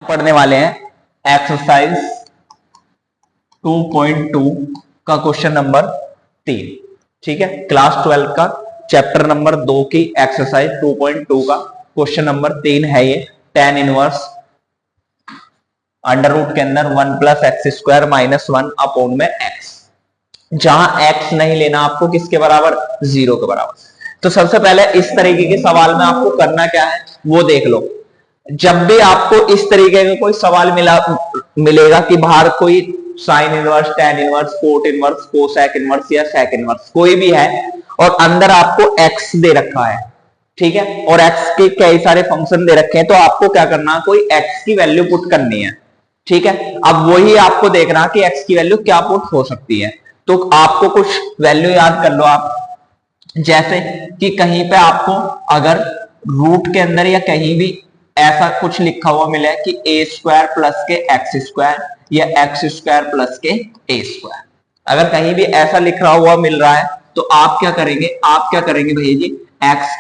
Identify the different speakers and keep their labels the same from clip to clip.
Speaker 1: पढ़ने वाले हैं एक्सरसाइज 2.2 का क्वेश्चन नंबर 3। ठीक है, क्लास 12 का चैप्टर नंबर 2 की एक्सरसाइज 2.2 का क्वेश्चन नंबर 3 है ये। tan इनवर्स अंडर रूट के अंदर 1 plus x square minus 1 upon में x, जहां x नहीं लेना आपको, किसके बराबर, 0 के बराबर। तो सबसे पहले इस तरीके के सवाल में आपको करना क्या है वो देख लो। जब भी आपको इस तरीके का कोई सवाल मिलेगा कि बाहर कोई sine inverse, tan inverse, cot inverse, cosec inverse या सेक इनवर्स कोई भी है और अंदर आपको x दे रखा है, ठीक है, और x के कई सारे फंक्शन दे रखे हैं, तो आपको क्या करना है, कोई x की वैल्यू पुट करनी है। ठीक है, अब वही आपको देखना कि x की वैल्यू क्या पुट हो सकती है। तो आपको कुछ वैल्यू याद कर लो आप, जैसे कि कहीं पे आपको अगर रूट के अंदर या कहीं भी ऐसा कुछ लिखा हुआ मिले कि ए स्क्वायर प्लस के एक्स स्क्वायर या एक्स स्क्वायर प्लस के ए स्क्वायर, अगर कहीं भी ऐसा लिखा हुआ मिल रहा है तो आप क्या करेंगे भैया जी, एक्स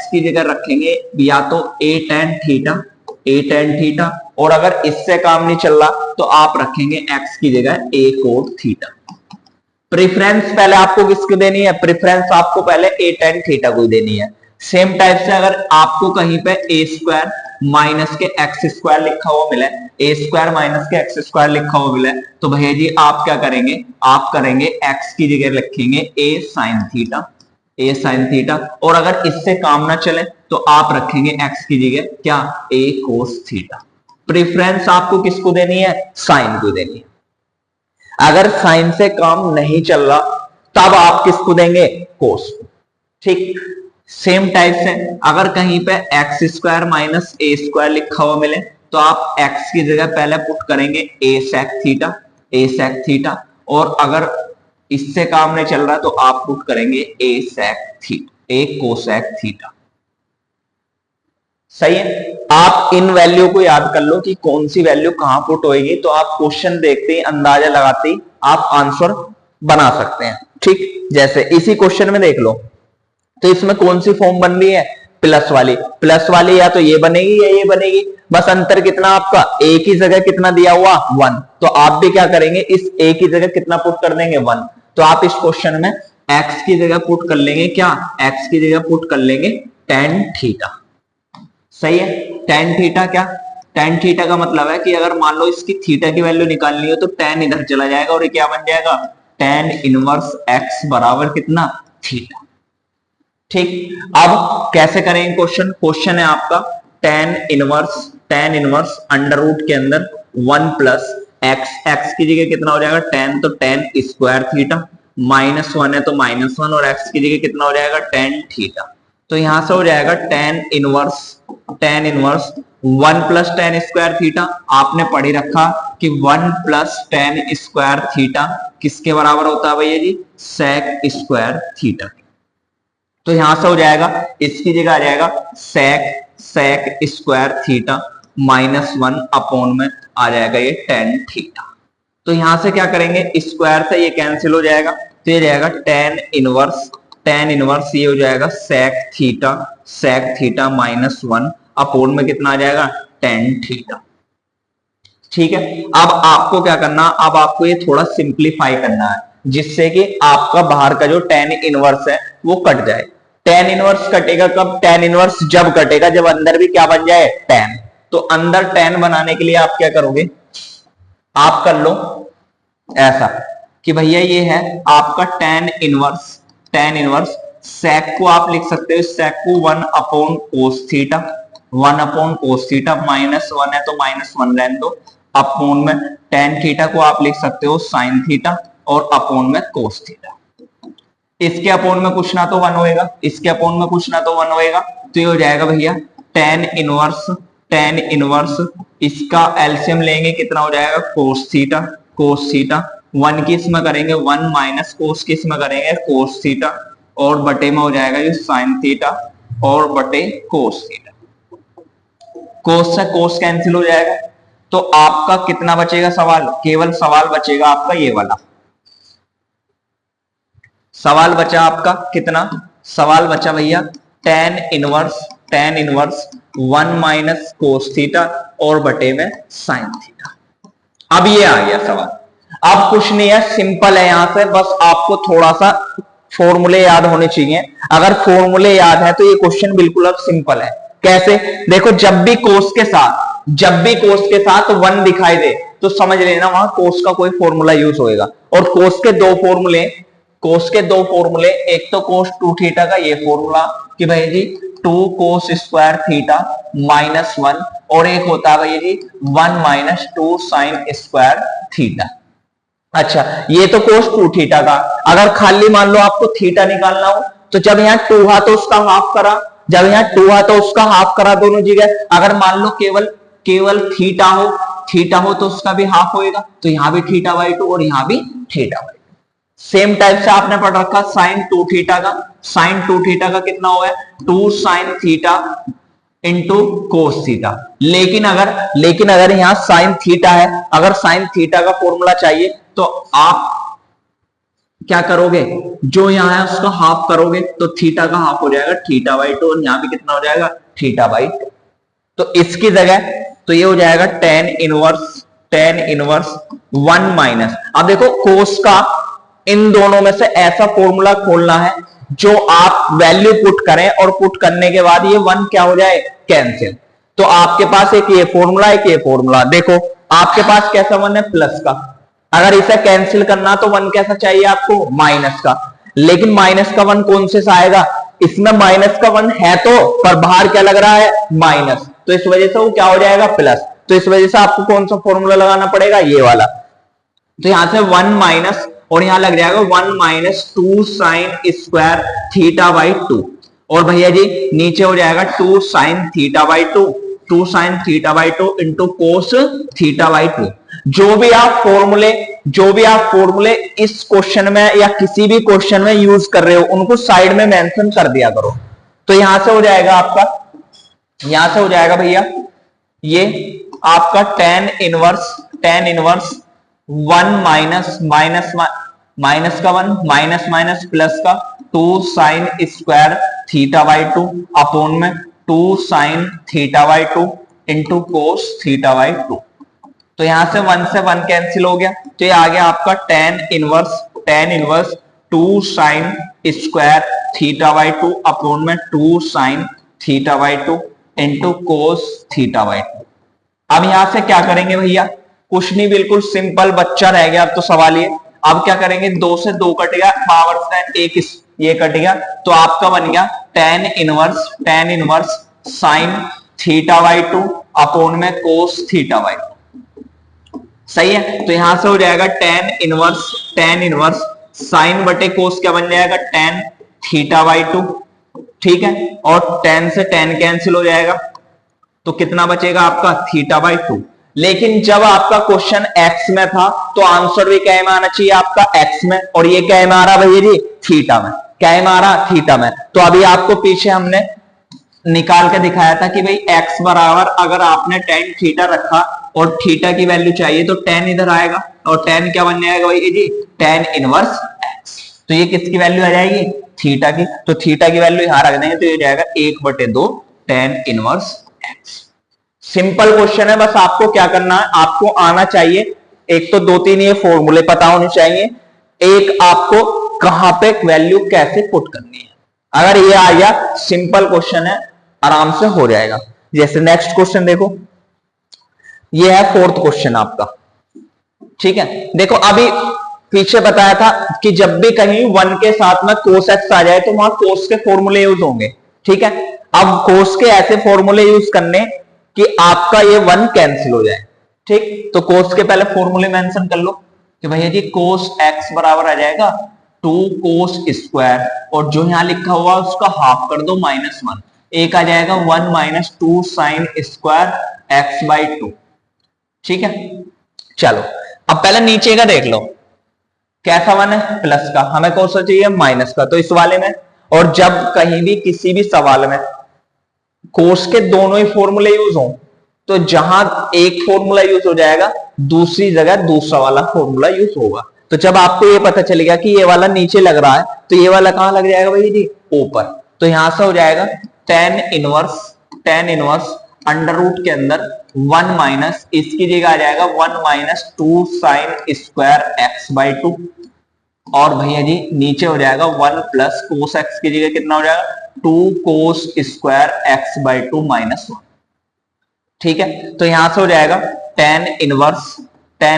Speaker 1: की जगह रखेंगे या तो ए टेन थीटा, और अगर इससे काम नहीं चल रहा तो आप रखेंगे एक्स की जगह ए कोट थीटा। प्रेफरेंस पहले आपको किसको देनी है, प्रेफरेंस आपको पहले ए टेन थीटा को देनी है। सेम टाइप से अगर आपको कहीं पे ए स्क्वायर माइनस के एक्स स्क्वायर लिखा हुआ मिले, ए स्क्वायर माइनस के एक्स स्क्वायर लिखा हुआ मिले, तो भैया जी आप क्या करेंगे, आप करेंगे एक्स की जगह लिखेंगे ए साइन थीटा, और अगर इससे काम ना चले तो आप रखेंगे एक्स की जगह क्या, ए कोस थीटा। प्रेफरेंस आपको किसको देनी है, साइन को देनी है। अगर साइन से काम नहीं चल रहा तब आप किसको देंगे, कोस को। ठीक, सेम टाइप से अगर कहीं पे एक्स स्क्वायर माइनस ए स्क्वायर लिखा हुआ मिले तो आप एक्स की जगह पहले पुट करेंगे ए सेक थीटा, और अगर इससे काम नहीं चल रहा तो आप पुट करेंगे ए कोसेक थीटा। सही है, आप इन वैल्यू को याद कर लो कि कौन सी वैल्यू कहां पुट होएगी, तो आप क्वेश्चन देखते ही अंदाजा लगाते ही आप आंसर बना सकते हैं। ठीक, जैसे इसी क्वेश्चन में देख लो, तो इसमें कौन सी फॉर्म बन रही है, प्लस वाली या तो ये बनेगी या ये बनेगी, बस अंतर कितना आपका, ए की जगह कितना दिया हुआ, 1, तो आप भी क्या करेंगे, इस ए की जगह कितना पुट कर देंगे, 1। तो आप इस क्वेश्चन में एक्स की जगह पुट कर लेंगे क्या, एक्स की जगह पुट कर लेंगे टेन थीटा। सही है, टेन थीटा क्या, टेन थीटा का मतलब है कि अगर मान लो इसकी थीटा की वैल्यू निकालनी हो तो टेन इधर चला जाएगा और ये क्या बन जाएगा, टेन इनवर्स एक्स बराबर कितना, थीटा। ठीक, अब कैसे करेंगे क्वेश्चन है आपका टेन इनवर्स अंडर रूट के अंदर 1 प्लस एक्स की जगह कितना हो जाएगा, टेन, तो टेन स्क्वायर थीटा, माइनस 1 है तो माइनस 1, और एक्स की जगह कितना हो जाएगा, टेन थीटा। तो यहां से हो जाएगा tan inverse 1 plus ten square theta, आपने पढ़ ही रखा कि 1 प्लस टेन स्क्वायर थीटा किसके बराबर होता है भैया जी, सेक स्क्वायर थीटा। तो यहां से हो जाएगा, इसकी जगह आ जाएगा sec square theta minus 1 upon में आ जाएगा ये टेन थीटा। तो यहां से क्या करेंगे, स्क्वायर से ये कैंसिल हो जाएगा, तो ये जाएगा टेन इनवर्स ये हो जाएगा सेक थीटा माइनस 1 अपॉन में कितना आ जाएगा, टेन थीटा। ठीक है, अब आपको क्या करना, अब आपको ये थोड़ा सिंप्लीफाई करना है जिससे कि आपका बाहर का जो टेन इनवर्स है वो कट जाए। टेन इनवर्स कटेगा कब, टेन इनवर्स जब कटेगा जब अंदर भी क्या बन जाए, टेन। तो अंदर टेन बनाने के लिए आप क्या करोगे, आप कर लो ऐसा कि भैया ये है आपका टेन इनवर्स सेक को आप लिख सकते हो, सेक को 1 अपॉन कोस थीटा, माइनस 1 है तो माइनस 1 रहने दो, अपॉन में टेन थीटा को आप लिख सकते हो साइन थीटा, और अपॉन में कोस थीटा। इसके अपॉन में कुछ ना तो 1 होएगा, इसके अपॉन में कुछ ना तो 1 होएगा, तो ये हो जाएगा भैया टेन इनवर्स इसका एलसीएम लेंगे कितना हो जाएगा, कोस थीटा 1 की इसमें करेंगे 1 माइनस कोस की इसमें करेंगे कोस थीटा, और बटे में हो जाएगा ये साइन थीटा और बटे कोस थीटा। कोस से कोस कैंसिल हो जाएगा, तो आपका कितना बचेगा सवाल, केवल सवाल बचेगा आपका ये वाला सवाल बचा आपका, कितना सवाल बचा भैया, tan inverse 1 minus cos theta और बटे में साइन थीटा। अब ये आ गया सवाल। अब कुछ नहीं है, सिंपल है, यहां से बस आपको थोड़ा सा फॉर्मूले याद होने चाहिए। अगर फॉर्मूले याद है तो ये क्वेश्चन बिल्कुल अब सिंपल है। कैसे? देखो, जब भी कोस के साथ 1 दिखाई दे तो समझ लेना वहां कोस का कोई फॉर्मूला यूज होएगा। और कोस के दो फॉर्मूले, एक तो कोस 2 थीटा का ये फॉर्मूला कि भाई जी 2 कोस स्क्वायर थीटा माइनस 1, और एक होता है भाई जी 1 माइनस 2 साइन स्क्वायर थीटा। अच्छा, ये तो कोस 2 थीटा का। अगर खाली मान लो आपको थीटा निकालना हो तो जब यहाँ 2 था तो उसका हाफ करा, जब यहाँ 2 था तो उसका हाफ करा दोनों जगह। अगर मान लो केवल थीटा हो तो उसका भी हाफ होएगा, तो यहां भी थीटा बाई 2 और यहां भी थीटा बाई 2। सेम टाइप से आपने पढ़ रखा साइन 2 थीटा का। साइन 2 थीटा का कितना हुआ है? 2 sine theta into cos theta. लेकिन अगर यहां साइन थीटा है, अगर साइन थीटा का फॉर्मूला चाहिए तो आप क्या करोगे? जो यहां है उसका हाफ करोगे तो थीटा का हाफ हो जाएगा थीटा बाई 2, और यहां भी कितना हो जाएगा? Theta by 2। तो इसकी जगह तो ये हो जाएगा टेन इनवर्स 1 माइनस। अब देखो, कोस का इन दोनों में से ऐसा फॉर्मूला खोलना है जो आप वैल्यू पुट करें और पुट करने के बाद ये 1 क्या हो जाए? कैंसिल। तो आपके पास एक ये फॉर्मूला, एक ये फॉर्मूला। देखो, आपके पास कैसा 1 है? प्लस का। अगर इसे कैंसिल करना तो 1 कैसा चाहिए आपको? माइनस का। लेकिन माइनस का 1 कौन से आएगा? इसमें माइनस का 1 है तो, पर बाहर क्या लग रहा है? माइनस। तो इस वजह से वो क्या हो जाएगा? प्लस। तो इस वजह से आपको कौन सा फॉर्मूला लगाना पड़ेगा? ये वाला। तो यहां से 1 माइनस, और यहां लग जाएगा 1 minus 2 sine square theta by 2, और भैया जी नीचे हो जाएगा 2 sine theta by 2 into cos theta by 2। जो भी आप फॉर्मूले इस क्वेश्चन में या किसी भी क्वेश्चन में यूज कर रहे हो उनको साइड में मेंशन कर दिया करो। तो यहां से हो जाएगा भैया ये आपका टेन इनवर्स 1 माइनस का 1 माइनस प्लस का 2 sine square theta by 2 upon में 2 sine theta by 2 into cos theta by 2। तो यहां से 1 से 1 कैंसिल हो गया, तो ये आ गया आपका tan inverse 2 sine square theta by 2 upon में 2 sine theta by 2 into cos theta by 2। अब यहां से क्या करेंगे भैया? कुछ नहीं, बिल्कुल सिंपल बच्चा रह गया अब तो सवाल ये। अब क्या करेंगे? 2 से 2 कट गया, पावर से 1 ये कट गया, तो आपका बन गया tan inverse sine theta by 2 upon में कोस थीटा बाई 2। सही है? तो यहां से हो जाएगा टेन इनवर्स साइन बटे कोस क्या बन जाएगा? Tan theta by 2। ठीक है, और 10 से 10 कैंसिल हो जाएगा, तो कितना बचेगा आपका? Theta by 2। लेकिन जब आपका क्वेश्चन एक्स में था तो आंसर भी क्या में आना चाहिए आपका? एक्स में। और ये क्या में आ रहा भैया जी? थीटा में। क्या में आ रहा? थीटा में। तो अभी आपको पीछे हमने निकाल के दिखाया था कि भाई एक्स बराबर, अगर आपने टेन थीटा रखा और थीटा की वैल्यू चाहिए तो टेन इधर आएगा, और टेन क्या बन जाएगा भाई जी? Tan inverse x. तो ये किसकी वैल्यू आ जाएगी? थीटा की। तो थीटा की वैल्यू यहां रख देंगे तो ये जाएगा 1/2 tan inverse x. Simple question है, बस आपको क्या करना है? आपको आना चाहिए, एक तो 2-3 ये फॉर्मूले पता होने चाहिए, एक आपको कहां पे वैल्यू कैसे पुट करनी है। अगर ये आ गया, सिंपल क्वेश्चन है, आराम से हो जाएगा। जैसे नेक्स्ट क्वेश्चन देखो, ये है 4th क्वेश्चन आपका। ठीक है, देखो अभी पीछे बताया था कि जब भी कहीं 1 के साथ में cos x आ जाए तो वहां cos के फॉर्मूले यूज होंगे। ठीक है, अब cos के ऐसे फॉर्मूले यूज करने कि आपका ये 1 कैंसिल हो जाए। ठीक, तो cos के पहले फॉर्मूले मेंशन कर लो कि भैया जी cos x बराबर आ जाएगा 2 cos स्क्वायर, और जो यहां लिखा हुआ उसका हाफ कर दो -1, एक आ जाएगा 1 minus 2 sine square x by 2। ठीक है, चलो अब पहले नीचे का देख लो, कैसा 1 है? प्लस का। हमें कौन सा चाहिए? माइनस का। तो इस वाले में, और जब कहीं भी किसी भी सवाल में कोस के दोनों ही फॉर्मूले यूज हो तो जहां एक फॉर्मूला यूज हो जाएगा दूसरी जगह दूसरा वाला फॉर्मूला यूज होगा। तो जब आपको ये पता चलेगा कि ये वाला नीचे लग रहा है तो ये वाला कहां लग जाएगा भाई जी? ऊपर। तो यहां से हो जाएगा tan tan inverse under root के अंदर 1 माइनस इसकी जगह आ जाएगा 1 minus 2 sine square x by 2, और भैया जी नीचे हो जाएगा 1 प्लस कोस एक्स की जगह कितना हो जाएगा 2 cos square x by 2 minus 1। ठीक है, तो यहां से हो जाएगा टेन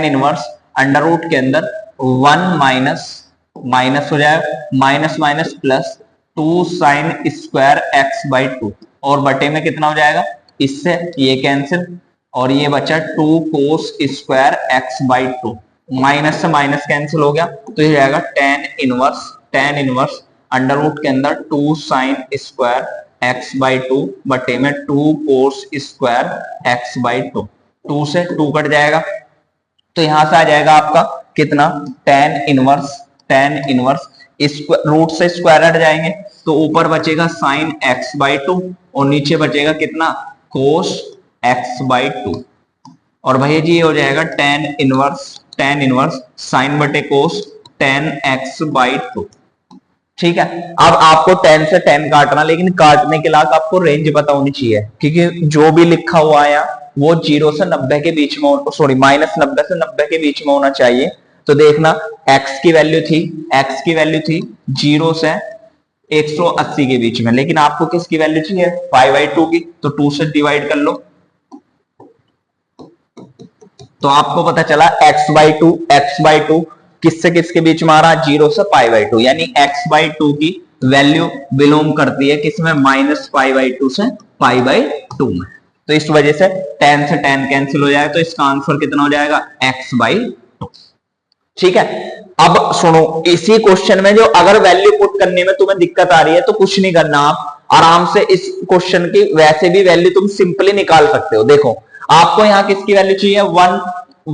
Speaker 1: इनवर्स अंडर रूट के अंदर 1 माइनस माइनस हो जाएगा minus minus plus 2 sine square x by 2, और बटे में कितना हो जाएगा, इससे ये कैंसिल और ये बचा 2 cos square x by 2, minus से माइनस कैंसिल हो गया, तो ये जाएगा टेन इनवर्स अंडर रूट के अंदर 2 साइन स्क्वायर एक्स बाई 2 बटे में 2 कोस स्क्वायर एक्स बाई 2, 2 से 2 कट जाएगा, तो यहां से आ जाएगा आपका कितना टेन इनवर्स रूट से स्क्वायर हट जाएंगे तो ऊपर बचेगा साइन एक्स बाई 2 और नीचे बचेगा कितना कोस एक्स बाई 2, और भैया जी ये हो जाएगा टेन इनवर्स साइन बटे कोस टेन एक्स बाई 2। ठीक है, अब आपको 10 से 10 काटना, लेकिन काटने के लायक आपको रेंज पता होनी चाहिए, क्योंकि जो भी लिखा हुआ है वो 0 से 90 के बीच में, सॉरी माइनस 90 से 90 के बीच में होना चाहिए। तो देखना x की वैल्यू थी 0 से 180 के बीच में, लेकिन आपको किसकी वैल्यू चाहिए 5/2 की, तो 2 से डिवाइड कर लो, तो आपको पता चला x बाई टू किससे किसके बीच में आ रहा है 0 से π/2, यानी x बाई 2 की वैल्यू बिलोंग करती है किसमें माइनस π/2 से π/2 में, तो इस वजह से 10 से 10 कैंसिल हो जाएगा, तो इसका आंसर कितना हो जाएगा x बाई 2। ठीक है, अब सुनो इसी क्वेश्चन में जो अगर वैल्यू पुट करने में तुम्हें दिक्कत आ रही है तो कुछ नहीं करना, आप आराम से इस क्वेश्चन की वैसे भी वैल्यू तुम सिंपली निकाल सकते हो। देखो आपको यहां किसकी वैल्यू चाहिए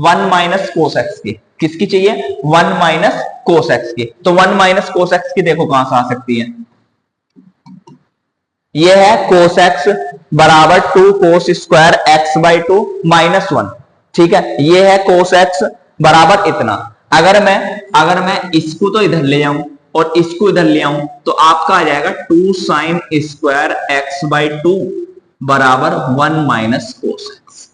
Speaker 1: 1 माइनस कोस एक्स की, किसकी चाहिए 1 माइनस कोस एक्स की, तो 1 माइनस कोस एक्स की देखो कहां से आ सकती है, ये है कोस एक्स बराबर 2 cos square x by 2 minus 1। ठीक है, ये है कोस एक्स बराबर इतना, अगर मैं इसको तो इधर ले जाऊं और इसको इधर ले आऊं तो आपका आ जाएगा 2 साइन स्क्वायर एक्स बाई 2 बराबर 1 माइनस कोस एक्स।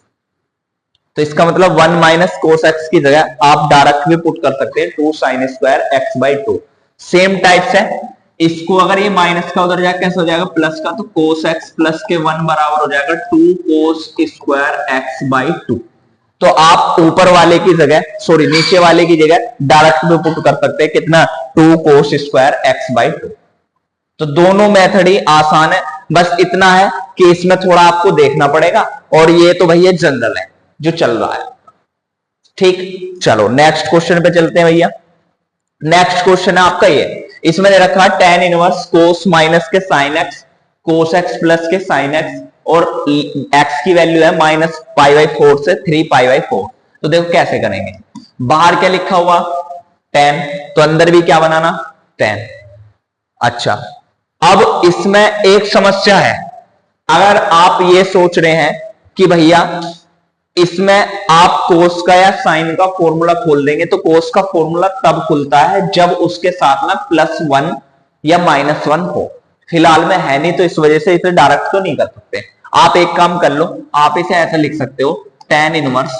Speaker 1: तो इसका मतलब 1 माइनस कोस एक्स की जगह आप डायरेक्ट भी पुट कर सकते हैं 2 sine square x by 2। Same type से इसको अगर ये माइनस का उधर जाए कैसे हो जाएगा प्लस का, तो कोस एक्स प्लस के 1 बराबर हो जाएगा 2 कोस स्क्वायर एक्स बाई 2। तो आप ऊपर वाले की जगह सॉरी नीचे वाले की जगह डायरेक्ट भी पुट कर सकते हैं कितना 2 कोस स्क्वायर एक्स बाई 2। तो दोनों मेथड ही आसान है, बस इतना है कि इसमें थोड़ा आपको देखना पड़ेगा, और ये तो भैया जनरल है जो चल रहा है। ठीक, चलो नेक्स्ट क्वेश्चन पे चलते हैं भैया। नेक्स्ट क्वेश्चन है आपका ये, इसमें रखा टेन इनवर्स कोस माइनस के sine x cos x plus के साइन एक्स, और x की वैल्यू है माइनस π/4 से 3π/4। तो देखो कैसे करेंगे, बाहर क्या लिखा हुआ 10, तो अंदर भी क्या बनाना 10। अच्छा, अब इसमें एक समस्या है, अगर आप ये सोच रहे हैं कि भैया इसमें आप कोस का या साइन का फॉर्मूला खोल देंगे, तो कोस का फॉर्मूला तब खुलता है जब उसके साथ में +1 या -1 हो, फिलहाल में है नहीं, तो इस वजह से इसे डायरेक्ट तो नहीं कर सकते। आप एक काम कर लो, आप इसे ऐसे लिख सकते हो टेन इनवर्स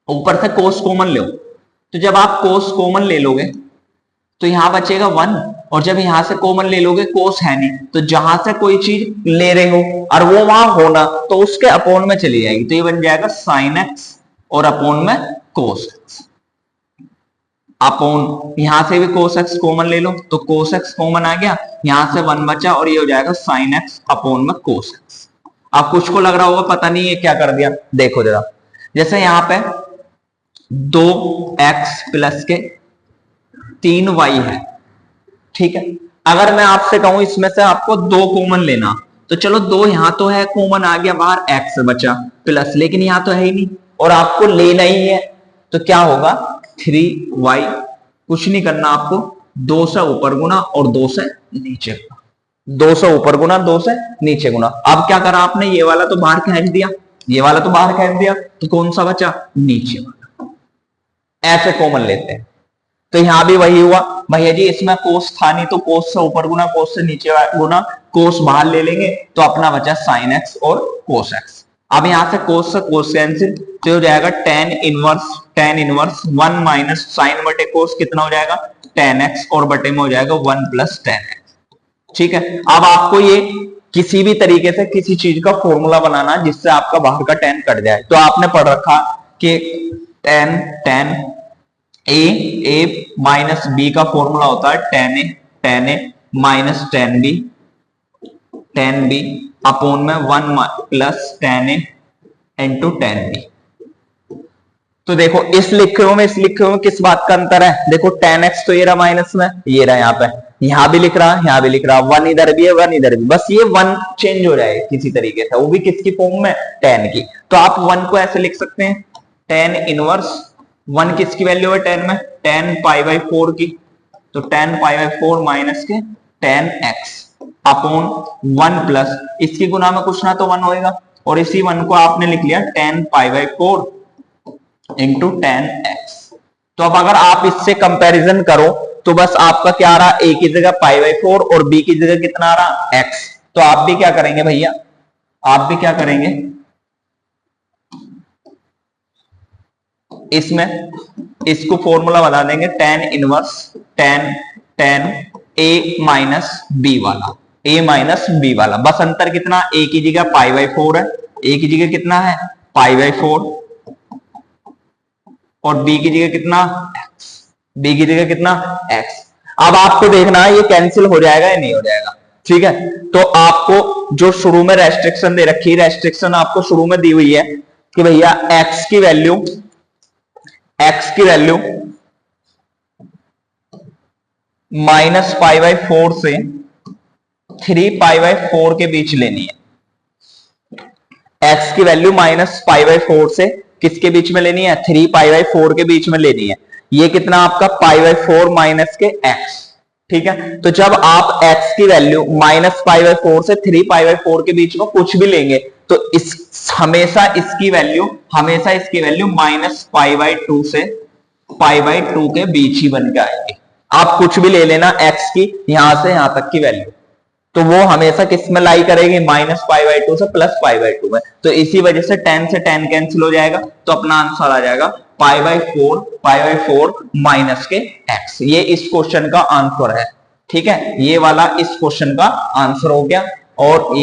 Speaker 1: ऊपर से कोस कॉमन लो, तो जब आप कोस कॉमन ले लोगे तो यहां बचेगा 1, और जब यहां से कॉमन ले लोगे कोस है नहीं, तो जहां से कोई चीज ले रहे हो और वो वहां होना तो उसके अपोन में चली जाएगी, तो ये बन जाएगा साइन एक्स और अपोन में कोस एक्स। अपोन यहां से भी कोस एक्स कॉमन ले लो तो कोस एक्स कॉमन आ गया, यहां से 1 बचा और ये हो जाएगा साइन एक्स अपोन में कोस एक्स। अब कुछ को लग रहा होगा पता नहीं ये क्या कर दिया, देखो जरा, जैसे यहां पे 2x प्लस के 3y है, ठीक है, अगर मैं आपसे कहूं इसमें से आपको 2 कॉमन लेना, तो चलो 2 यहां तो है कॉमन आ गया बाहर, x बचा प्लस, लेकिन यहां तो है ही नहीं और आपको लेना ही है, तो क्या होगा 3y, कुछ नहीं करना आपको, 2 से ऊपर गुना और 2 से नीचे गुना, 2 से ऊपर गुना 2 से नीचे गुना। अब क्या करा आपने, ये वाला तो बाहर खींच दिया, ये वाला तो बाहर खींच दिया, तो कौन सा बचा नीचे वाला, ऐसे कॉमन लेते हैं। तो यहां भी वही हुआ भैया जी, इसमें कोस था नहीं तो कोस से ऊपर गुना कोस से नीचे गुना, कोस बाहर ले लेंगे तो अपना बचा साइन एक्स और कोस एक्स। अब यहां से कोस कैंसिल तो हो जाएगा टेन इनवर्स 1 माइनस साइन बटे कोस कितना हो जाएगा टेन एक्स और बटे में हो जाएगा 1 प्लस टेन एक्स। ठीक है, अब आपको ये किसी भी तरीके से किसी चीज का फॉर्मूला बनाना जिससे आपका बाहर का टेन कट जाए। तो आपने पढ़ रखा कि टेन ए माइनस बी का फॉर्मूला होता है टेन ए माइनस टेन बी अपॉन में 1 प्लस टेन ए इंटू टेन बी। तो देखो इस लिखे हुए में इस लिखे हुए में किस बात का अंतर है, देखो टेन एक्स तो ये रहा माइनस में, ये रहा यहाँ पे, यहां भी लिख रहा यहां भी लिख रहा, वन इधर भी है वन इधर भी, बस ये वन चेंज हो जाए किसी तरीके से, वो भी किसकी फॉर्म में टेन की। तो आप वन को ऐसे लिख सकते हैं टेन इनवर्स वन किसकी वैल्यू है टेन में टेन पाई बाई 4 की, तो टेन पाई बाई 4 माइनस के टेन एक्स अपॉन 1 प्लस इसकी गुना में कुछ ना तो 1 होएगा और इसी 1 को आपने लिख लिया ten pi by 4 into ten x. तो अब अगर आप इससे कंपैरिजन करो तो बस आपका क्या आ रहा ए की जगह पाई बाई 4 और बी की जगह कितना आ रहा एक्स। तो आप भी क्या करेंगे भैया, आप भी क्या करेंगे इसमें इसको फॉर्मूला बता देंगे टेन इनवर्स टेन ए माइनस बी वाला, बस अंतर कितना ए की जगह पाई बाई 4 है, ए की जगह कितना है पाई बाई 4 और बी की जगह कितना एक्स, बी की जगह कितना एक्स। अब आपको देखना है ये कैंसिल हो जाएगा या नहीं हो जाएगा। ठीक है, तो आपको जो शुरू में रेस्ट्रिक्शन दे रखी है, रेस्ट्रिक्शन आपको शुरू में दी हुई है कि भैया एक्स की वैल्यू माइनस पाई बाई 4 से 3 पाई बाई 4 के बीच लेनी है। एक्स की वैल्यू माइनस पाई बाई 4 से किसके बीच में लेनी है 3 पाई बाई 4 के बीच में लेनी है। ये कितना आपका पाई बाई 4 माइनस के एक्स। ठीक है, तो जब आप x की वैल्यू माइनस पाई बाई 4 से 3 पाई बाई 4 के बीच में कुछ भी लेंगे तो हमेशा इसकी वैल्यू माइनस पाई बाई 2 से पाई बाई 2 के बीच ही बन के आएगी। आप कुछ भी ले लेना x की यहां से यहां तक की वैल्यू, तो वो हमेशा किस में लाई करेगी माइनस पाई बाई 2 से प्लस पाई बाई 2 में। तो इसी वजह से 10 से 10 कैंसिल हो जाएगा तो अपना आंसर आ जाएगा पाई बाई 4 माइनस के x। ये इस क्वेश्चन का आंसर है। ठीक है, ये वाला इस क्वेश्चन का आंसर हो गया। और